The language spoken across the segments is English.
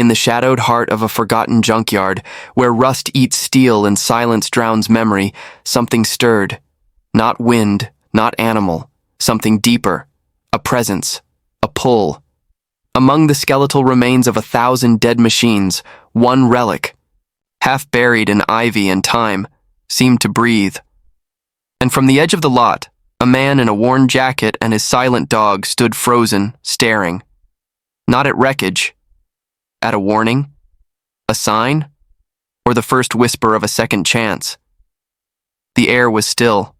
In the shadowed heart of a forgotten junkyard, where rust eats steel and silence drowns memory, something stirred. Not wind, not animal, something deeper. A presence, a pull. Among the skeletal remains of 1,000 dead machines, one relic, half buried in ivy and time, seemed to breathe. And from the edge of the lot, a man in a worn jacket and his silent dog stood frozen, staring. Not at wreckage. At a warning? A sign? Or the first whisper of a second chance? The air was still.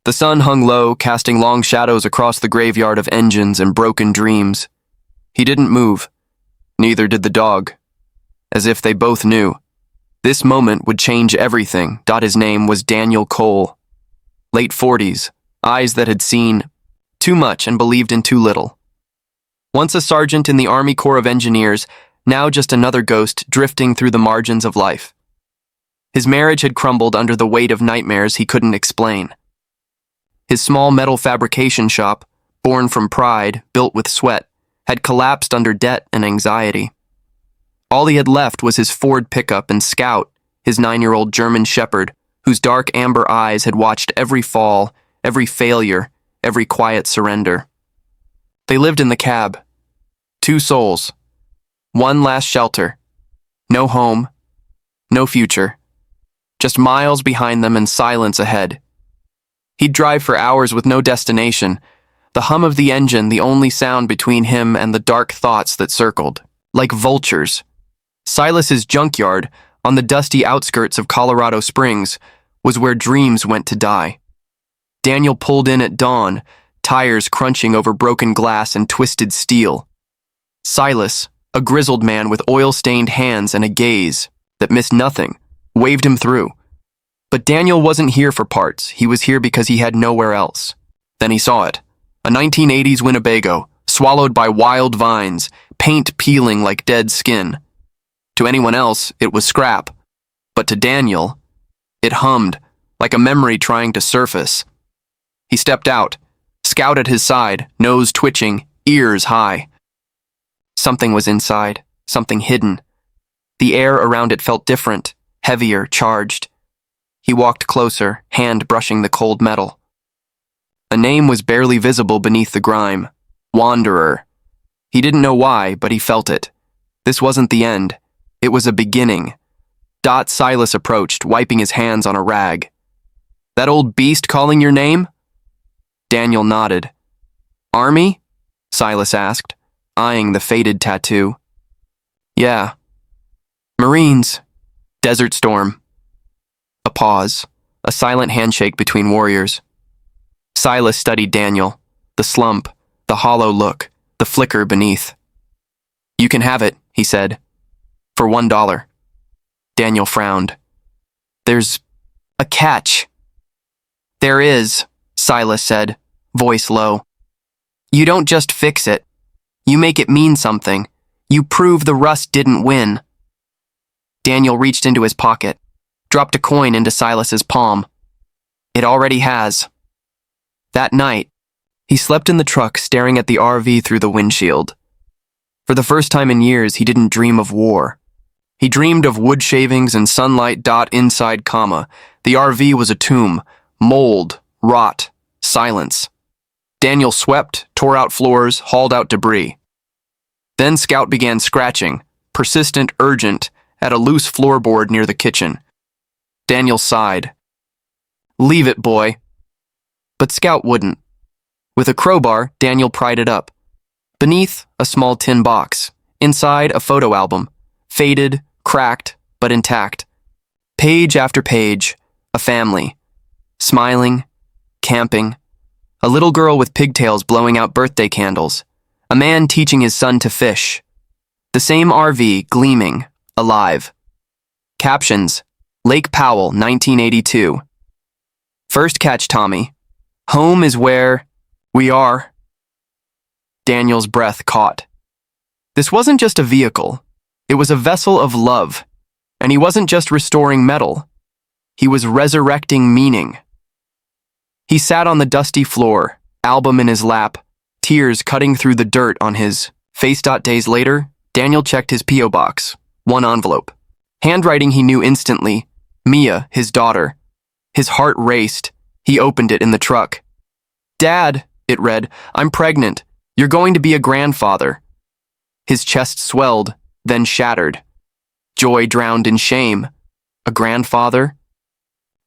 The sun hung low, casting long shadows across the graveyard of engines and broken dreams. He didn't move. Neither did the dog. As if they both knew. This moment would change everything. His name was Daniel Cole. Late 40s, eyes that had seen too much and believed in too little. Once a sergeant in the Army Corps of Engineers, now just another ghost drifting through the margins of life. His marriage had crumbled under the weight of nightmares he couldn't explain. His small metal fabrication shop, born from pride, built with sweat, had collapsed under debt and anxiety. All he had left was his Ford pickup and Scout, his 9-year-old German shepherd, whose dark amber eyes had watched every fall, every failure, every quiet surrender. They lived in the cab. 2 souls. One last shelter. No home. No future. Just miles behind them and silence ahead. He'd drive for hours with no destination, the hum of the engine the only sound between him and the dark thoughts that circled, like vultures. Silas's junkyard, on the dusty outskirts of Colorado Springs, was where dreams went to die. Daniel pulled in at dawn, tires crunching over broken glass and twisted steel. Silas, a grizzled man with oil-stained hands and a gaze that missed nothing, waved him through. But Daniel wasn't here for parts. He was here because he had nowhere else. Then he saw it. A 1980s Winnebago, swallowed by wild vines, paint peeling like dead skin. To anyone else, it was scrap. But to Daniel, it hummed, like a memory trying to surface. He stepped out, Scout at his side, nose twitching, ears high. Something was inside, something hidden. The air around it felt different, heavier, charged. He walked closer, hand brushing the cold metal. A name was barely visible beneath the grime. Wanderer. He didn't know why, but he felt it. This wasn't the end. It was a beginning. Silas approached, wiping his hands on a rag. That old beast calling your name? Daniel nodded. Army? Silas asked, eyeing the faded tattoo. Yeah. Marines. Desert Storm. A pause, a silent handshake between warriors. Silas studied Daniel, the slump, the hollow look, the flicker beneath. You can have it, he said, for $1. Daniel frowned. There's a catch. There is, Silas said, voice low. You don't just fix it. You make it mean something. You prove the rust didn't win. Daniel reached into his pocket, dropped a coin into Silas's palm. It already has. That night, he slept in the truck staring at the RV through the windshield. For the first time in years, he didn't dream of war. He dreamed of wood shavings and sunlight. Inside, the RV was a tomb, mold, rot, silence. Daniel swept, tore out floors, hauled out debris. Then Scout began scratching, persistent, urgent, at a loose floorboard near the kitchen. Daniel sighed. Leave it, boy. But Scout wouldn't. With a crowbar, Daniel pried it up. Beneath, a small tin box. Inside, a photo album. Faded, cracked, but intact. Page after page, a family. Smiling, camping. A little girl with pigtails blowing out birthday candles. A man teaching his son to fish. The same RV, gleaming, alive. Captions, Lake Powell, 1982. First catch, Tommy. Home is where we are. Daniel's breath caught. This wasn't just a vehicle. It was a vessel of love. And he wasn't just restoring metal. He was resurrecting meaning. He sat on the dusty floor, album in his lap, tears cutting through the dirt on his face. Days later, Daniel checked his P.O. box. One envelope. Handwriting he knew instantly. Mia, his daughter. His heart raced. He opened it in the truck. "Dad," it read, "I'm pregnant. You're going to be a grandfather." His chest swelled, then shattered. Joy drowned in shame. A grandfather?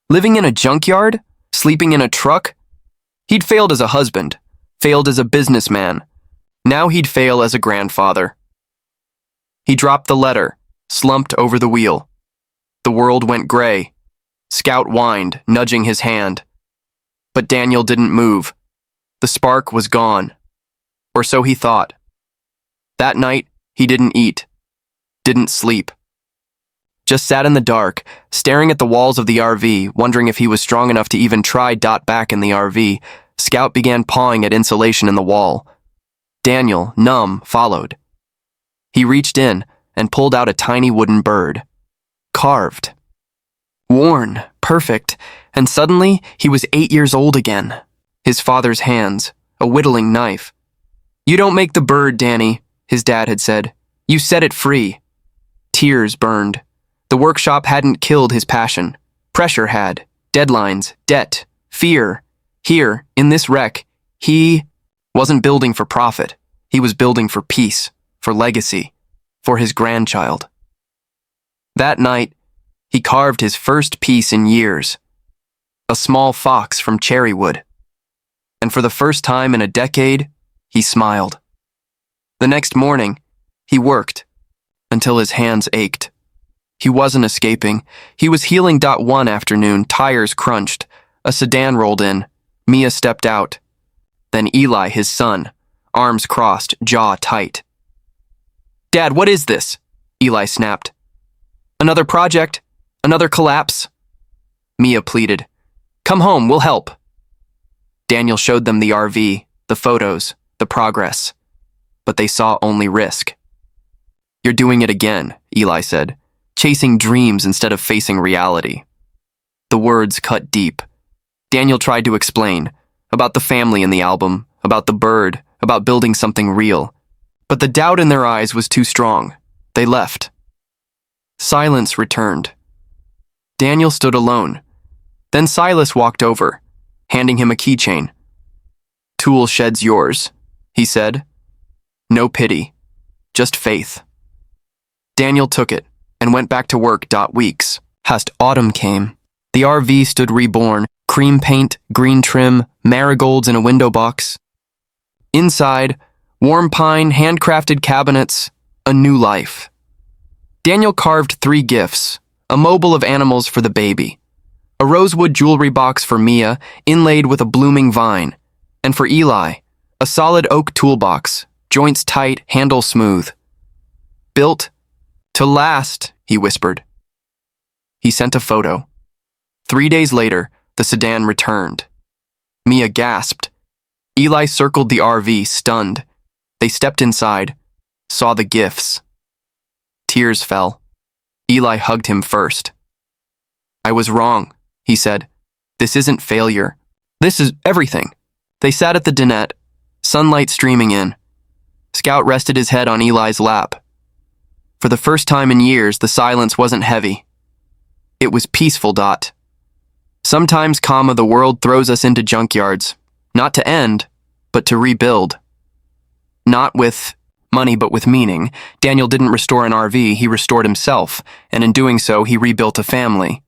Living in a junkyard? Sleeping in a truck? He'd failed as a husband, failed as a businessman. Now he'd fail as a grandfather. He dropped the letter, slumped over the wheel. The world went gray. Scout whined, nudging his hand. But Daniel didn't move. The spark was gone. Or so he thought. That night, he didn't eat, didn't sleep. Just sat in the dark, staring at the walls of the RV, wondering if he was strong enough to even try. Back in the RV, Scout began pawing at insulation in the wall. Daniel, numb, followed. He reached in and pulled out a tiny wooden bird. Carved. Worn, perfect, and suddenly he was 8 years old again. His father's hands, a whittling knife. "You don't make the bird, Danny," his dad had said. "You set it free." Tears burned. The workshop hadn't killed his passion. Pressure had. Deadlines, debt, fear. Here, in this wreck, he wasn't building for profit. He was building for peace, for legacy, for his grandchild. That night, he carved his first piece in years. A small fox from cherrywood. And for the first time in a decade, he smiled. The next morning, he worked until his hands ached. He wasn't escaping. He was healing. One afternoon, tires crunched. A sedan rolled in. Mia stepped out. Then Eli, his son, arms crossed, jaw tight. "Dad, what is this?" Eli snapped. "Another project? Another collapse?" Mia pleaded. "Come home, we'll help." Daniel showed them the RV, the photos, the progress. But they saw only risk. "You're doing it again," Eli said, "chasing dreams instead of facing reality." The words cut deep. Daniel tried to explain, about the family in the album, about the bird, about building something real. But the doubt in their eyes was too strong. They left. Silence returned. Daniel stood alone. Then Silas walked over, handing him a keychain. "Tool shed's yours," he said. No pity, just faith. Daniel took it and went back to work. Weeks past. Autumn came. The RV stood reborn, cream paint, green trim, marigolds in a window box. Inside, warm pine, handcrafted cabinets, a new life. Daniel carved 3 gifts, a mobile of animals for the baby, a rosewood jewelry box for Mia, inlaid with a blooming vine, and for Eli, a solid oak toolbox, joints tight, handle smooth. "Built to last," he whispered. He sent a photo. 3 days later, the sedan returned. Mia gasped. Eli circled the RV, stunned. They stepped inside, saw the gifts. Tears fell. Eli hugged him first. "I was wrong," he said. "This isn't failure. This is everything." They sat at the dinette, sunlight streaming in. Scout rested his head on Eli's lap. For the first time in years, the silence wasn't heavy. It was peaceful. Sometimes, the world throws us into junkyards, not to end, but to rebuild. Not with money, but with meaning. Daniel didn't restore an RV, he restored himself, and in doing so, he rebuilt a family.